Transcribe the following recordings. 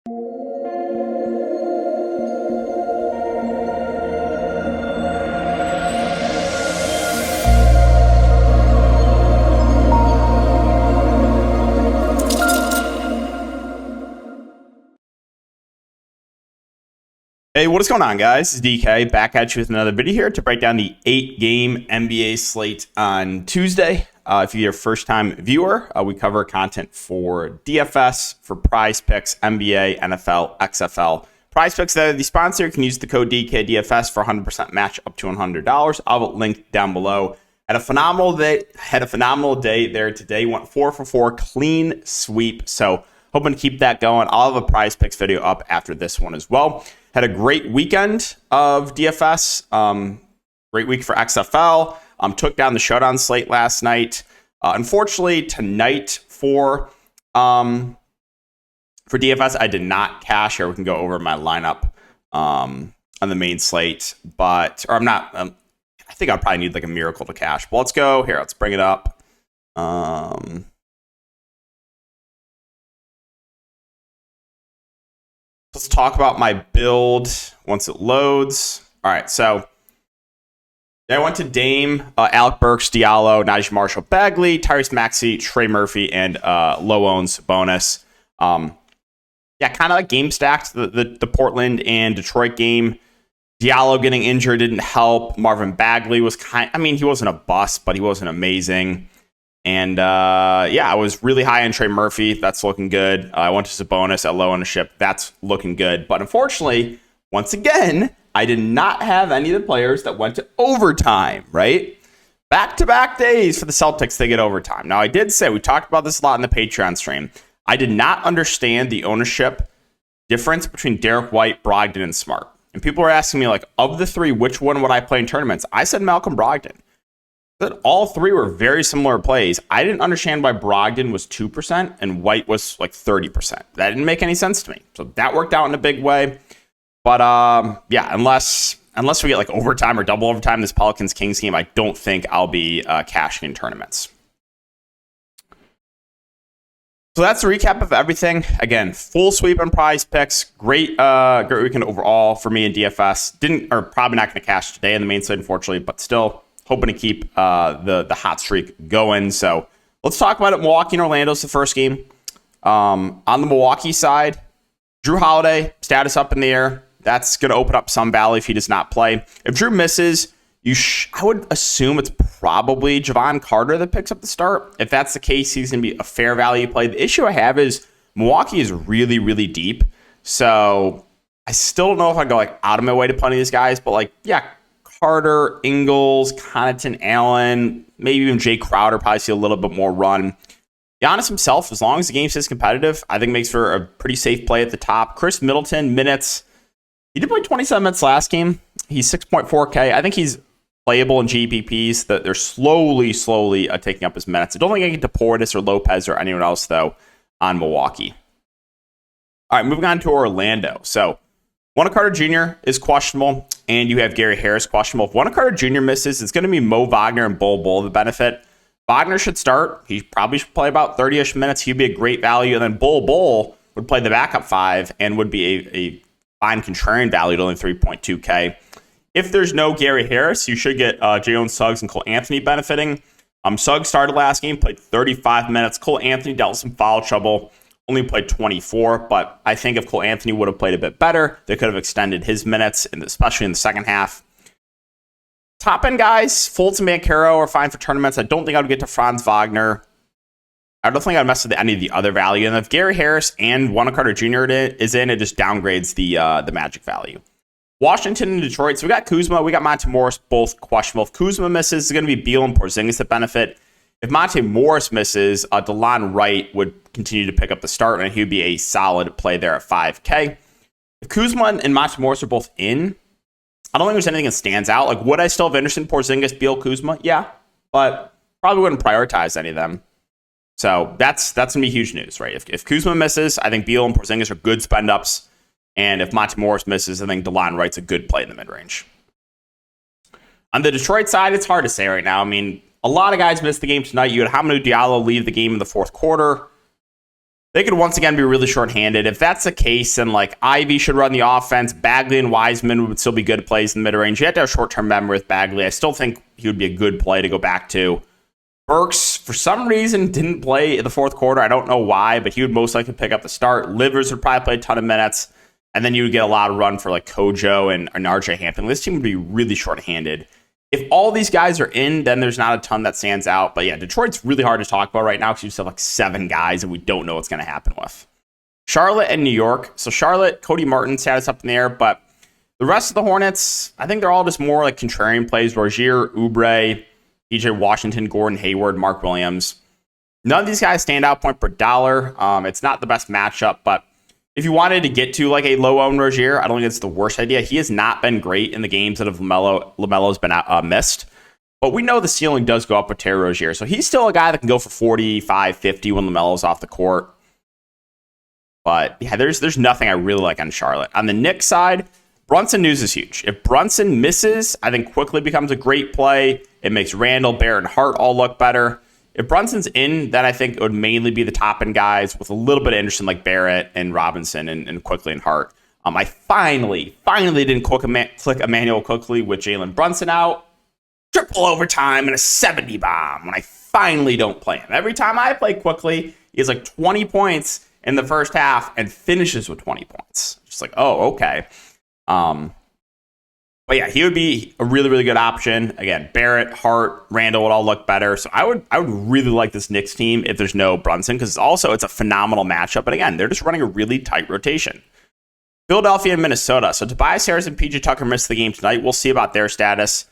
Hey, what is going on, guys? It's DK back at you with another video here to break down the 8-game NBA slate on Tuesday. If you're a first-time viewer, we cover content for DFS, for Prize Picks, NBA, NFL, XFL. Prize Picks, that are the sponsor. You can use the code DKDFS for 100% match up to $100. I'll have it linked down below. Had a phenomenal day there today. Went 4 for 4, clean sweep. So hoping to keep that going. I'll have a Prize Picks video up after this one as well. Had a great weekend of DFS. Great week for XFL. Took down the SHOWDOWNS slate last night. Unfortunately, tonight for DFS, I did not cash. Here we can go over my lineup on the main slate, I think I'd probably need like a miracle to cash. But let's go here. Let's bring it up. Let's talk about my build once it loads. All right, so I went to Dame, Alec Burks, Diallo, Najee Marshall, Bagley, Tyrese Maxey, Trey Murphy, and low owns bonus. Kind of like game stacked. The Portland and Detroit game. Diallo getting injured didn't help. Marvin Bagley was he wasn't a bust, but he wasn't amazing. And I was really high on Trey Murphy. That's looking good. I went to Sabonis at low ownership. That's looking good. But unfortunately, once again, I did not have any of the players that went to overtime, right? Back-to-back days for the Celtics, they get overtime. Now, I did say, we talked about this a lot in the Patreon stream. I did not understand the ownership difference between Derek White, Brogdon, and Smart. And people were asking me, like, of the three, which one would I play in tournaments? I said Malcolm Brogdon. That all three were very similar plays. I didn't understand why Brogdon was 2% and White was like 30%. That didn't make any sense to me. So that worked out in a big way. But unless we get like overtime or double overtime this Pelicans-Kings game, I don't think I'll be cashing in tournaments. So that's a recap of everything. Again, full sweep on Prize Picks. Great weekend overall for me in DFS. Probably not going to cash today in the main slate, unfortunately, but still hoping to keep the hot streak going. So let's talk about it. Milwaukee and Orlando's the first game. On the Milwaukee side, Drew Holiday, status up in the air. That's going to open up some value if he does not play. If Drew misses, I would assume it's probably Javon Carter that picks up the start. If that's the case, he's going to be a fair value play. The issue I have is Milwaukee is really, really deep. So I still don't know if I go like out of my way to play these guys, but Carter, Ingles, Connaughton, Allen, maybe even Jay Crowder probably see a little bit more run. Giannis himself, as long as the game stays competitive, I think makes for a pretty safe play at the top. Chris Middleton, minutes. He did play 27 minutes last game. He's 6.4K. I think he's playable in GPPs. That they're slowly taking up his minutes. I don't think I get to Portis or Lopez or anyone else, though, on Milwaukee. All right, moving on to Orlando. So Wendell Carter Jr. is questionable, and you have Gary Harris questionable. If Wendell Carter Jr. misses, it's going to be Mo Wagner and Bol the benefit. Wagner should start. He probably should play about 30-ish minutes. He'd be a great value. And then Bol would play the backup 5 and would be a fine contrarian value at only 3.2K. If there's no Gary Harris, you should get Jalen Suggs and Cole Anthony benefiting. Suggs started last game, played 35 minutes. Cole Anthony dealt with some foul trouble, only played 24. But I think if Cole Anthony would have played a bit better, they could have extended his minutes, especially in the second half. Top end guys, Fultz and Banchero are fine for tournaments. I don't think I would get to Franz Wagner. I don't think I'd mess with any of the other value. And if Gary Harris and Wendell Carter Jr. is in, it just downgrades the Magic value. Washington and Detroit. So we got Kuzma, we got Monte Morris, both questionable. If Kuzma misses, it's going to be Beal and Porzingis that benefit. If Monte Morris misses, DeLon Wright would continue to pick up the start, and he would be a solid play there at 5K. If Kuzma and Monte Morris are both in, I don't think there's anything that stands out. Like, would I still have interest in Porzingis, Beal, Kuzma? Yeah, but probably wouldn't prioritize any of them. So that's going to be huge news, right? If Kuzma misses, I think Beal and Porzingis are good spend-ups. And if Monte Morris misses, I think DeLon Wright's a good play in the mid-range. On the Detroit side, it's hard to say right now. I mean, a lot of guys missed the game tonight. You had Hamidou Diallo leave the game in the fourth quarter. they could once again be really shorthanded. If that's the case, then like Ivy should run the offense. Bagley and Wiseman would still be good plays in the mid-range. You have to have short-term memory with Bagley. I still think he would be a good play to go back to. Burks, for some reason, didn't play in the fourth quarter. I don't know why, but he would most likely pick up the start. Livers would probably play a ton of minutes, and then you would get a lot of run for like Kojo and RJ Hampton. This team would be really shorthanded. If all these guys are in, then there's not a ton that stands out. But yeah, Detroit's really hard to talk about right now because you just have like 7 guys and we don't know what's going to happen with. Charlotte and New York. So Charlotte, Cody Martin status up in the air, but the rest of the Hornets, I think they're all just more like contrarian plays. Rozier, Oubre, DJ Washington, Gordon Hayward, Mark Williams. None of these guys stand out point per dollar. It's not the best matchup, but if you wanted to get to like a low-owned Rozier, I don't think it's the worst idea. He has not been great in the games that have LaMelo's been missed. But we know the ceiling does go up with Terry Rozier. So he's still a guy that can go for 45, 50 when LaMelo's off the court. But yeah, there's nothing I really like on Charlotte. On the Knicks side, Brunson news is huge. If Brunson misses, I think quickly becomes a great play. It makes Randall, Barrett, and Hart all look better. If Brunson's in, then I think it would mainly be the top-end guys with a little bit of interest in like Barrett and Robinson and Quickly and Hart. I finally didn't click Emmanuel Quickly with Jalen Brunson out. Triple overtime and a 70 bomb when I finally don't play him. Every time I play Quickly, he has like 20 points in the first half and finishes with 20 points. Just like, oh, okay. But yeah, he would be a really, really good option. Again, Barrett, Hart, Randall would all look better. So I would really like this Knicks team if there's no Brunson, because it's a phenomenal matchup. But again, they're just running a really tight rotation. Philadelphia and Minnesota. So Tobias Harris and PJ Tucker missed the game tonight. We'll see about their status.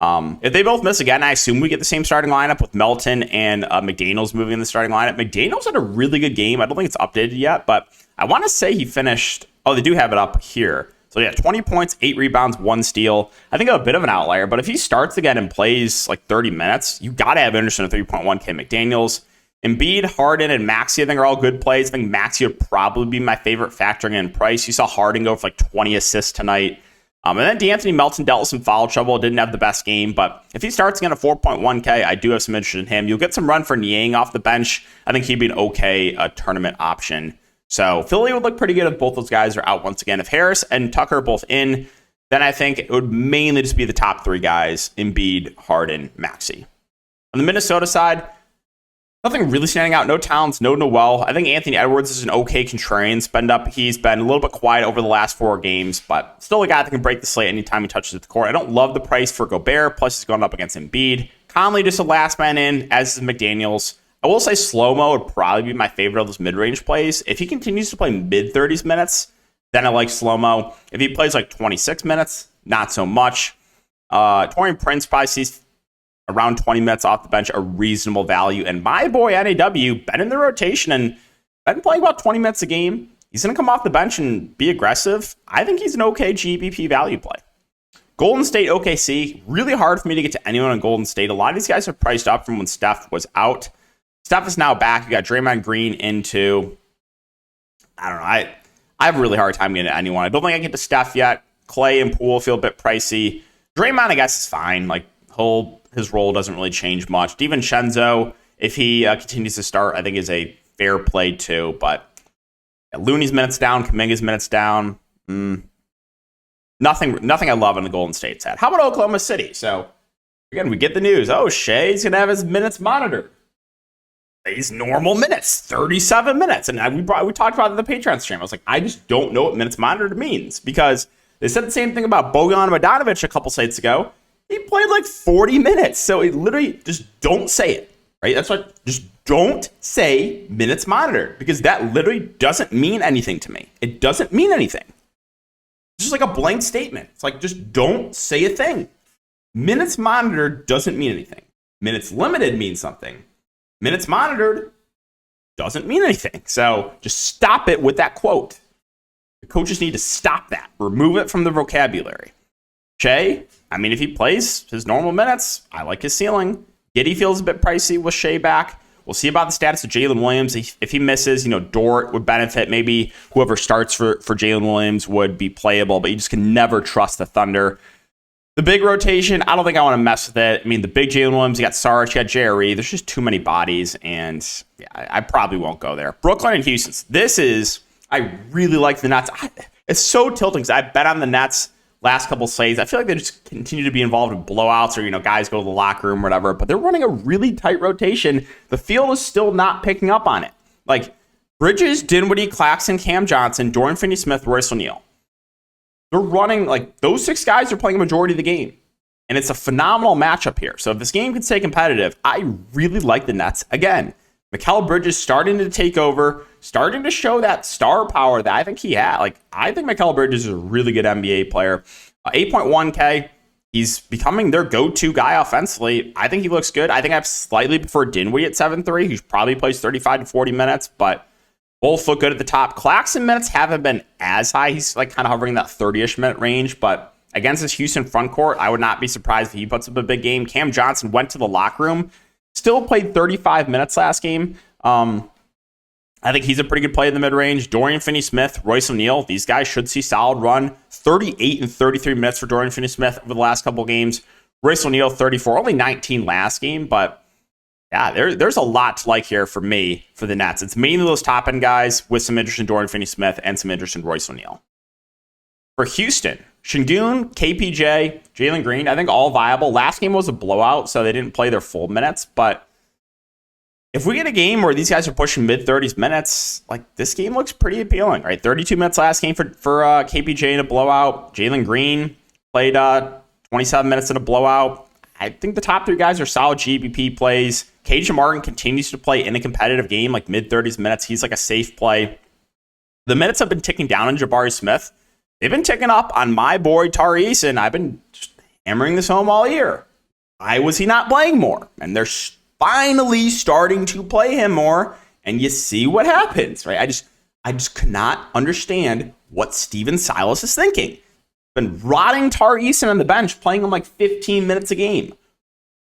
If they both miss again, I assume we get the same starting lineup with Melton and McDaniels moving in the starting lineup. McDaniels had a really good game. I don't think it's updated yet, but I want to say he finished. Oh, they do have it up here. So yeah, 20 points, 8 rebounds, 1 steal. I think a bit of an outlier, but if he starts again and plays like 30 minutes, you got to have interest in a 3.1K McDaniels. Embiid, Harden, and Maxey, I think are all good plays. I think Maxey would probably be my favorite factoring in price. You saw Harden go for like 20 assists tonight. And then DeAnthony Melton dealt with some foul trouble, didn't have the best game, but if he starts again at 4.1K, I do have some interest in him. You'll get some run for Niang off the bench. I think he'd be an okay tournament option. So Philly would look pretty good if both those guys are out once again. If Harris and Tucker are both in, then I think it would mainly just be the top 3 guys, Embiid, Harden, Maxey. On the Minnesota side, nothing really standing out. No Towns, no Noel. I think Anthony Edwards is an okay contrarian spend up. He's been a little bit quiet over the last 4 games, but still a guy that can break the slate anytime he touches the court. I don't love the price for Gobert, plus he's going up against Embiid. Conley just a last man in, as is McDaniels. I will say Slow-Mo would probably be my favorite of those mid-range plays. If he continues to play mid-30s minutes, then I like Slow-Mo. If he plays like 26 minutes, not so much. Taurean Prince probably sees around 20 minutes off the bench, a reasonable value. And my boy, NAW, been in the rotation and been playing about 20 minutes a game. He's going to come off the bench and be aggressive. I think he's an okay GBP value play. Golden State, OKC, really hard for me to get to anyone on Golden State. A lot of these guys are priced up from when Steph was out. Steph is now back. You got Draymond Green into, I don't know. I have a really hard time getting to anyone. I don't think I get to Steph yet. Clay and Poole feel a bit pricey. Draymond, I guess, is fine. Like, his role doesn't really change much. DiVincenzo, if he continues to start, I think is a fair play too. But Looney's minutes down, Kuminga's minutes down. Nothing I love on the Golden State side. How about Oklahoma City? So, again, we get the news. Oh, Shea's going to have his minutes monitored. These normal minutes, 37 minutes. And we talked about it in the Patreon stream. I was like, I just don't know what minutes monitored means, because they said the same thing about Bojan Bogdanovic a couple sites ago. He played like 40 minutes. So it literally, just don't say it, right? That's what, just don't say minutes monitored, because that literally doesn't mean anything to me. It doesn't mean anything. It's just like a blank statement. It's like, just don't say a thing. Minutes monitored doesn't mean anything. Minutes limited means something. Minutes monitored doesn't mean anything. So just stop it with that quote. The coaches need to stop that. Remove it from the vocabulary. Shea, I mean, if he plays his normal minutes, I like his ceiling. Giddey feels a bit pricey with Shea back. We'll see about the status of Jalen Williams. If he misses, Dort would benefit. Maybe whoever starts for Jalen Williams would be playable, but you just can never trust the Thunder. The big rotation, I don't think I want to mess with it. I mean, the big Jalen Williams, you got Sarge, you got JRE. There's just too many bodies, and yeah, I probably won't go there. Brooklyn and Houston. I really like the Nets. It's so tilting because I bet on the Nets last couple slates. I feel like they just continue to be involved in blowouts or, guys go to the locker room or whatever, but they're running a really tight rotation. The field is still not picking up on it. Like Bridges, Dinwiddie, Claxton, Cam Johnson, Dorian Finney-Smith, Royce O'Neal. They're running, those 6 guys are playing a majority of the game. And it's a phenomenal matchup here. So if this game can stay competitive, I really like the Nets. Again, Mikal Bridges starting to take over, starting to show that star power that I think he had. I think Mikal Bridges is a really good NBA player. 8.1K, he's becoming their go-to guy offensively. I think he looks good. I think I've slightly preferred Dinwiddie at 7.3, who probably plays 35 to 40 minutes, but both look good at the top. Claxton minutes haven't been as high. He's kind of hovering that 30-ish minute range, but against this Houston front court, I would not be surprised if he puts up a big game. Cam Johnson went to the locker room, still played 35 minutes last game. I think he's a pretty good play in the mid-range. Dorian Finney-Smith, Royce O'Neal, these guys should see solid run. 38 and 33 minutes for Dorian Finney-Smith over the last couple games. Royce O'Neal, 34, only 19 last game, but yeah, there's a lot to like here for me for the Nets. It's mainly those top-end guys with some interest in Dorian Finney-Smith and some interest in Royce O'Neal. For Houston, Şengün, KPJ, Jalen Green, I think all viable. Last game was a blowout, so they didn't play their full minutes. But if we get a game where these guys are pushing mid-30s minutes, this game looks pretty appealing, right? 32 minutes last game for KPJ in a blowout. Jalen Green played 27 minutes in a blowout. I think the top 3 guys are solid GBP plays. KJ Martin continues to play in a competitive game, mid-30s minutes. He's a safe play. The minutes have been ticking down on Jabari Smith. They've been ticking up on my boy Tari Eason. I've been just hammering this home all year. Why was he not playing more? And they're finally starting to play him more, and you see what happens, right? I just cannot understand what Steven Silas is thinking. Been rotting Tari Eason on the bench, playing him 15 minutes a game.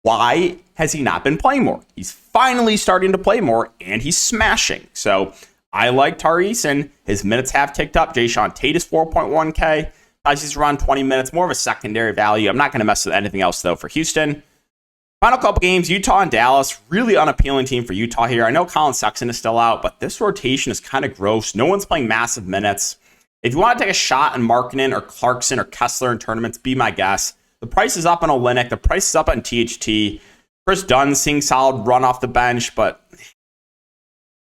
Why has he not been playing more? He's finally starting to play more, and he's smashing. So I like Tari Eason. His minutes have ticked up. Jayshawn Tate is 4.1K. He's around 20 minutes, more of a secondary value. I'm not going to mess with anything else, though, for Houston. Final couple games, Utah and Dallas. Really unappealing team for Utah here. I know Colin Sexton is still out, but this rotation is kind of gross. No one's playing massive minutes. If you want to take a shot on Markkanen or Clarkson or Kessler in tournaments, be my guest. The price is up on Olynyk. The price is up on THT. Chris Dunn seeing solid run off the bench, but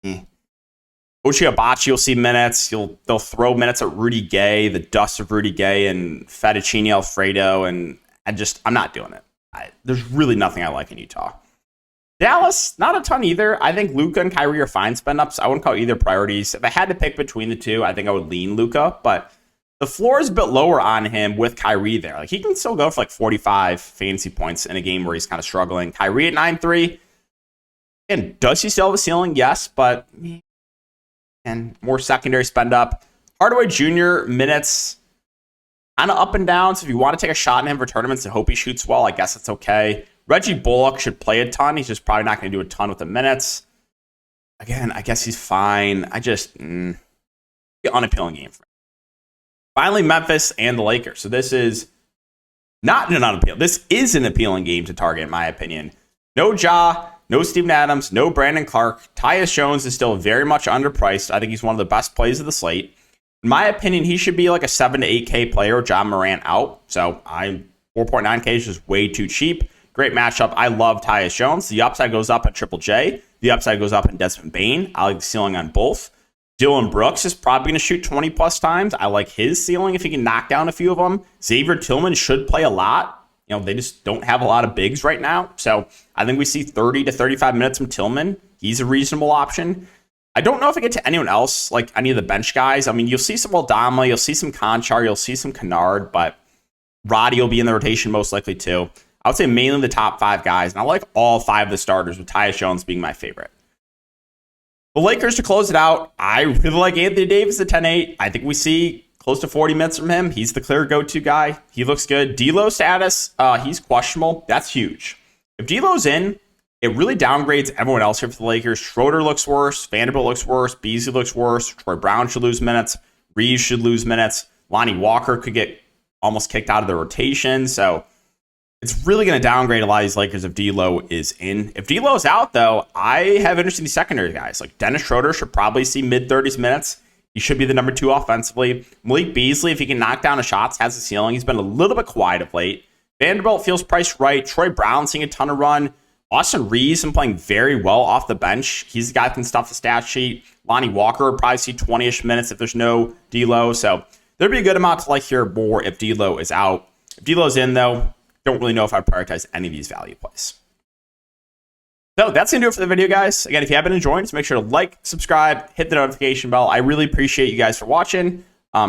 Ochai Agbaji will see minutes. They'll throw minutes at Rudy Gay, the dust of Rudy Gay and Fettuccine Alfredo, and I'm not doing it. There's really nothing I like in Utah. Dallas, not a ton either. I think Luka and Kyrie are fine spend-ups. I wouldn't call either priorities. If I had to pick between the two, I think I would lean Luka, but the floor is a bit lower on him with Kyrie there. He can still go for 45 fantasy points in a game where he's kind of struggling. Kyrie at 9.3. And does he still have a ceiling? Yes, but and more secondary spend-up. Hardaway Jr. minutes kind of up and down, so if you want to take a shot on him for tournaments and hope he shoots well, I guess it's okay. Reggie Bullock should play a ton. He's just probably not going to do a ton with the minutes. Again, I guess he's fine. Unappealing game for him. Finally, Memphis and the Lakers. So this is not an unappealing. This is an appealing game to target, in my opinion. No Ja, no Steven Adams, no Brandon Clark. Tyus Jones is still very much underpriced. I think he's one of the best plays of the slate. In my opinion, he should be a 7 to 8K player with John Morant out. So 4.9K is just way too cheap. Great matchup. I love Tyus Jones. The upside goes up at Triple J. The upside goes up in Desmond Bane. I like the ceiling on both. Dylan Brooks is probably going to shoot 20 plus times. I like his ceiling if he can knock down a few of them. Xavier Tillman should play a lot. They just don't have a lot of bigs right now. So I think we see 30 to 35 minutes from Tillman. He's a reasonable option. I don't know if I get to anyone else, any of the bench guys. You'll see some Aldama, you'll see some Conchar, you'll see some Kennard, but Roddy will be in the rotation most likely too. I would say mainly the top 5 guys, and I like all 5 of the starters, with Tyus Jones being my favorite. The Lakers, to close it out, I really like Anthony Davis at 10-8. I think we see close to 40 minutes from him. He's the clear go-to guy. He looks good. D'Lo status, he's questionable. That's huge. If D'Lo's in, it really downgrades everyone else here for the Lakers. Schroeder looks worse. Vanderbilt looks worse. Beasley looks worse. Troy Brown should lose minutes. Reeves should lose minutes. Lonnie Walker could get almost kicked out of the rotation. So It's really going to downgrade a lot of these Lakers if D'Lo is in. If D'Lo is out, though, I have interest in these secondary guys. Like Dennis Schroeder should probably see mid-30s minutes. He should be the number 2 offensively. Malik Beasley, if he can knock down his shots, has a ceiling. He's been a little bit quiet of late. Vanderbilt feels priced right. Troy Brown seeing a ton of run. Austin Reeves been playing very well off the bench. He's the guy that can stuff the stat sheet. Lonnie Walker would probably see 20-ish minutes if there's no D'Lo. So there'd be a good amount to like here more if D'Lo is out. If D'Lo's in, though, don't really know if I'd prioritize any of these value plays. So that's going to do it for the video, guys. Again, if you have been enjoying, just make sure to like, subscribe, hit the notification bell. I really appreciate you guys for watching.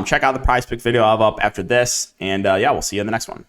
Check out the prize pick video I'll have up after this. And yeah, we'll see you in the next one.